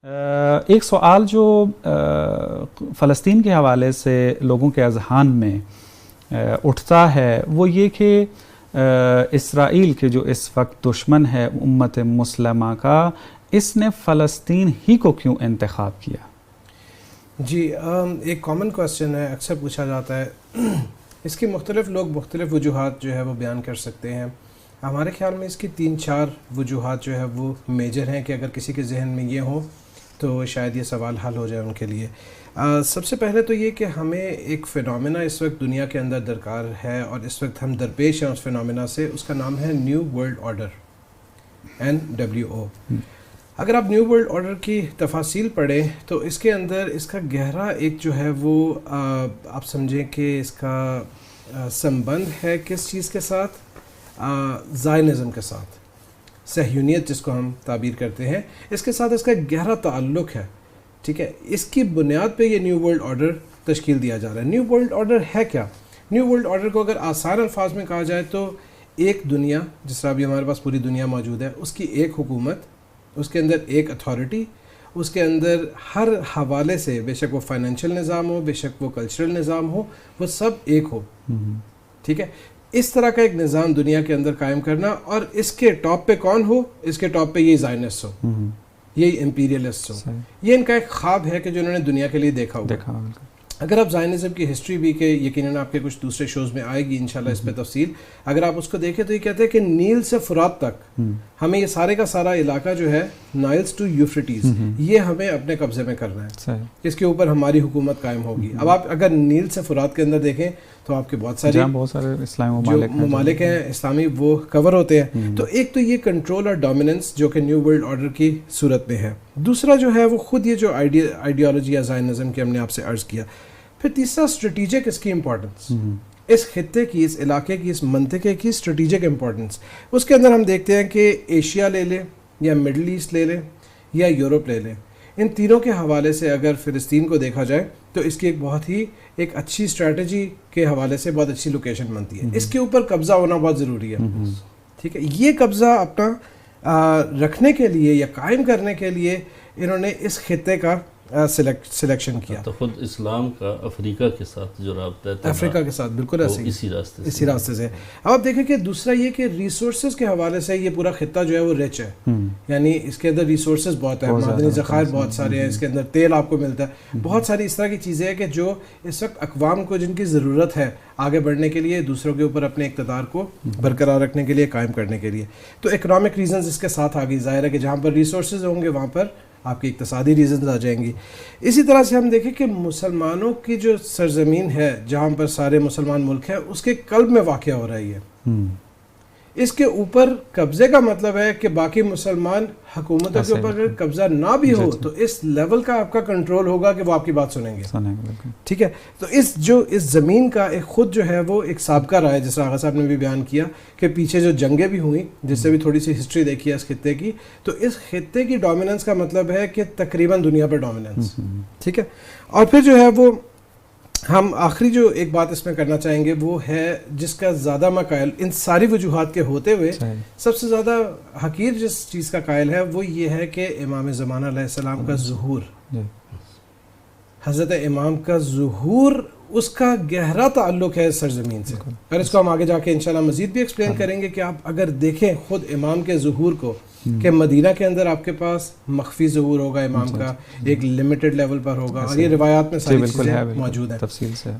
ایک سوال جو فلسطین کے حوالے سے لوگوں کے اذہان میں اٹھتا ہے وہ یہ کہ اسرائیل کے جو اس وقت دشمن ہے امت مسلمہ کا، اس نے فلسطین ہی کو کیوں انتخاب کیا؟ جی ایک کامن کوسچن ہے، اکثر پوچھا جاتا ہے۔ اس کی مختلف لوگ مختلف وجوہات جو ہے وہ بیان کر سکتے ہیں۔ ہمارے خیال میں اس کی 3-4 وجوہات جو ہے وہ میجر ہیں کہ اگر کسی کے ذہن میں یہ ہو تو شاید یہ سوال حل ہو جائے ان کے لیے۔ سب سے پہلے تو یہ کہ ہمیں ایک فینومینا اس وقت دنیا کے اندر درکار ہے اور اس وقت ہم درپیش ہیں اس فینومینا سے، اس کا نام ہے نیو ورلڈ آرڈر، NWO۔ اگر آپ نیو ورلڈ آرڈر کی تفاصیل پڑھیں تو اس کے اندر اس کا گہرا ایک جو ہے وہ آپ سمجھیں کہ اس کا سمبند ہے کس چیز کے ساتھ؟ زائنزم کے ساتھ، صہیونیت جس کو ہم تعبیر کرتے ہیں، اس کے ساتھ اس کا گہرا تعلق ہے، ٹھیک ہے۔ اس کی بنیاد پہ یہ نیو ورلڈ آرڈر تشکیل دیا جا رہا ہے۔ نیو ورلڈ آرڈر ہے کیا؟ نیو ورلڈ آرڈر کو اگر آسان الفاظ میں کہا جائے تو ایک دنیا، جس طرح ابھی ہمارے پاس پوری دنیا موجود ہے، اس کی ایک حکومت، اس کے اندر ایک اتھارٹی، اس کے اندر ہر حوالے سے، بے شک وہ فائنینشیل نظام ہو، بے شک وہ کلچرل نظام ہو، وہ سب ایک ہو، ٹھیک ہے۔ اس طرح کا ایک نظام دنیا کے اندر قائم کرنا، اور اس کے ٹاپ پہ کون ہو؟ اس کے ٹاپ پہ یہی زائنسٹ ہو، یہی امپیریلسٹ ہو۔ یہ ان کا ایک خواب ہے کہ جو انہوں نے دنیا کے لیے دیکھا ہوا۔ اگر آپ زائنزم کی ہسٹری بھی، کہ یقیناً آپ کے کچھ دوسرے شوز میں آئے گی انشاءاللہ اس پہ تفصیل، اگر آپ اس کو دیکھیں تو یہ کہتے ہیں کہ نیل سے فرات تک ہمیں یہ سارے کا سارا علاقہ جو ہے، نائلز ٹو یوفریٹیز، یہ ہمیں اپنے قبضے میں کرنا ہے، اس کے اوپر ہماری حکومت قائم ہوگی۔ اب آپ اگر نیل سے فرات کے اندر دیکھیں تو آپ کے بہت سارے اسلامی ممالک ہیں اسلامی، وہ کور ہوتے ہیں۔ تو ایک تو یہ کنٹرول اور ڈومیننس جو کہ نیو ورلڈ آرڈر کی صورت میں ہے۔ دوسرا جو ہے وہ خود یہ جو آئیڈیالوجی یا زائنزم کی ہم نے آپ سے عرض کیا۔ پھر تیسرا اسٹریٹجک، اس کی امپورٹنس، اس خطے کی، اس علاقے کی، اس منطقے کی اسٹریٹجک امپورٹنس۔ اس کے اندر ہم دیکھتے ہیں کہ ایشیا لے لیں یا مڈل ایسٹ لے لیں یا یورپ لے لیں، ان تینوں کے حوالے سے اگر فلسطین کو دیکھا جائے تو اس کی ایک بہت ہی ایک اچھی اسٹریٹجی کے حوالے سے بہت اچھی لوکیشن بنتی ہے۔ اس کے اوپر قبضہ ہونا بہت ضروری ہے، ٹھیک ہے۔ یہ قبضہ اپنا رکھنے کے لیے یا قائم کرنے کے لیے انہوں نے اس خطے کا سلیکشن کیا۔ تو خود اسلام کا افریقہ کے ساتھ جو رابطہ ہے، افریقہ کے ساتھ بالکل ایسے اسی راستے سے۔ اب آپ دیکھیں کہ دوسرا یہ کہ ریسورسز کے حوالے سے یہ پورا خطہ جو ہے وہ رچ ہے، یعنی اس کے اندر ریسورسز بہت ہے، معدنی ذخائر بہت سارے ہیں، اس کے اندر تیل آپ کو ملتا ہے، بہت ساری اس طرح کی چیزیں ہیں کہ جو اس وقت اقوام کو جن کی ضرورت ہے آگے بڑھنے کے لیے، دوسروں کے اوپر اپنے اقتدار کو برقرار رکھنے کے لیے، قائم کرنے کے لیے۔ تو اکنامک ریزنز اس کے ساتھ آ گئی، ظاہر ہے کہ جہاں پر ریسورسز ہوں گے وہاں پر آپ کی اقتصادی ریزنز آ جائیں گی۔ اسی طرح سے ہم دیکھیں کہ مسلمانوں کی جو سرزمین ہے جہاں پر سارے مسلمان ملک ہیں، اس کے قلب میں واقع ہو رہی ہے۔ اس کے اوپر قبضے کا مطلب ہے کہ باقی مسلمان حکومتوں کے اوپر اگر قبضہ نہ بھی ہو تو اس لیول کا آپ کا کنٹرول ہوگا کہ وہ آپ کی بات سنیں گے، ٹھیک ہے۔ تو اس زمین کا ایک خود جو ہے وہ ایک سابقہ رہا ہے، جس طرح آغا صاحب نے بھی بیان کیا کہ پیچھے جو جنگیں بھی ہوئیں، جس سے بھی تھوڑی سی ہسٹری دیکھی ہے اس خطے کی، تو اس خطے کی ڈومیننس کا مطلب ہے کہ تقریباً دنیا پر ڈومیننس، ٹھیک ہے۔ اور پھر جو ہے وہ ہم آخری جو ایک بات اس میں کرنا چاہیں گے وہ ہے جس کا زیادہ میں قائل، ان ساری وجوہات کے ہوتے ہوئے سب سے زیادہ حقیر جس چیز کا قائل ہے وہ یہ ہے کہ امام زمانہ علیہ السلام کا ظہور، حضرت امام کا ظہور، اس کا گہرا تعلق ہے سرزمین سے۔ اور اس کو ہم آگے جا کے انشاءاللہ مزید بھی ایکسپلین کریں گے کہ آپ اگر دیکھیں خود امام کے ظہور کو، کہ مدینہ کے اندر آپ کے پاس مخفی ظہور ہوگا امام کا، ایک لمیٹڈ لیول پر ہوگا، اور یہ روایات میں ساری چیزیں موجود ہیں۔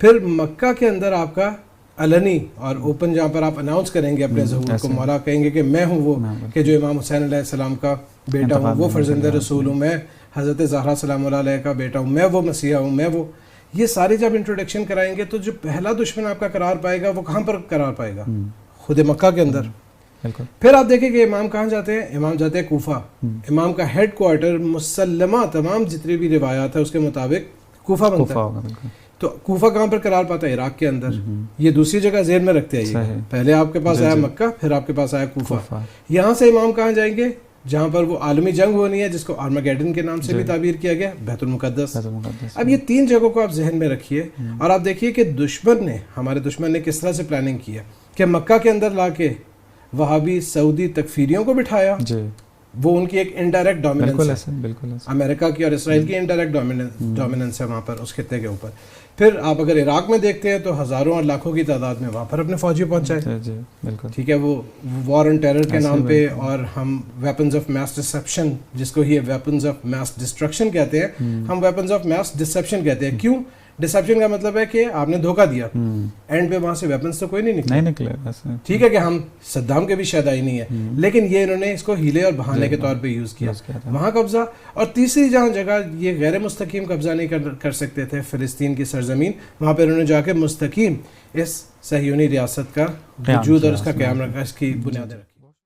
پھر مکہ کے اندر آپ کا علنی اور اوپن، جہاں پر آپ اناؤنس کریں گے اپنے ظہور کو، مولا کہیں گے کہ میں ہوں وہ کہ جو امام حسین علیہ السلام کا بیٹا ہوں، وہ فرزند رسول ہوں، میں حضرت زہرا سلام اللہ علیہ کا بیٹا ہوں، میں وہ مسیح ہوں، میں وہ، یہ ساری جب انٹروڈکشن کرائیں گے تو جو پہلا دشمن آپ کا قرار پائے گا وہ کہاں پر قرار پائے گا؟ خود مکہ کے اندر۔ پھر آپ دیکھیں کہ امام کہاں جاتے ہیں؟ امام جاتے ہیں کوفہ۔ امام کا ہیڈ کوارٹر مسلمہ تمام جتنی بھی روایات ہے اس کے مطابق کوفہ بنتا ہے۔ تو کوفہ کہاں پر قرار پاتا ہے؟ عراق کے اندر۔ یہ دوسری جگہ ذہن میں رکھتے ہیں، پہلے آپ کے پاس آیا مکہ، پھر آپ کے پاس آیا کوفہ۔ یہاں سے امام کہاں جائیں گے؟ جہاں پر وہ عالمی جنگ ہونی ہے، جس کو آرماگیڈن کے نام سے بھی تعبیر کیا گیا، بیت المقدس۔ اب یہ 3 جگہوں کو آپ ذہن میں رکھیے اور آپ دیکھیے کہ ہمارے دشمن نے کس طرح سے پلاننگ کی ہے کہ مکہ کے اندر لا کے وہابی سعودی تکفیریوں کو بٹھایا، وہ ان کی ایک انڈائریکٹ ڈومیننس ہے، بالکل امریکہ کی اور اسرائیل کی انڈائریکٹ ڈومیننس ہے وہاں پر اس خطے کے اوپر. پھر آپ اگر عراق میں دیکھتے ہیں تو ہزاروں اور لاکھوں کی تعداد میں وہاں پر اپنے فوجی پہنچائے. جی بالکل ٹھیک ہے، وہ وار آن ٹیرر کے نام پہ، اور ہم ویپنز آف میس ڈسپشن، جس کو یہ ویپنز آف میس ڈسٹرکشن کہتے ہیں، ہم ویپنز آف میس ڈسپشن کہتے ہیں. کیوں؟ ڈسپشن کا مطلب ہے کہ آپ نے دھوکہ دیا، اینڈ پہ وہاں سے ویپنز تو کوئی نہیں نکلے. ٹھیک ہے کہ ہم صدام کے بھی شہدائی نہیں ہے، لیکن یہ انہوں نے اس کو ہیلے اور بہانے کے طور پہ یوز کیا، وہاں قبضہ. اور تیسری جہاں جگہ یہ غیر مستقیم قبضہ نہیں کر سکتے تھے فلسطین کی سرزمین، وہاں پہ انہوں نے جا کے مستقیم اس صہیونی ریاست کا وجود اور اس کا قیام رکھا، اس کی بنیادیں رکھی.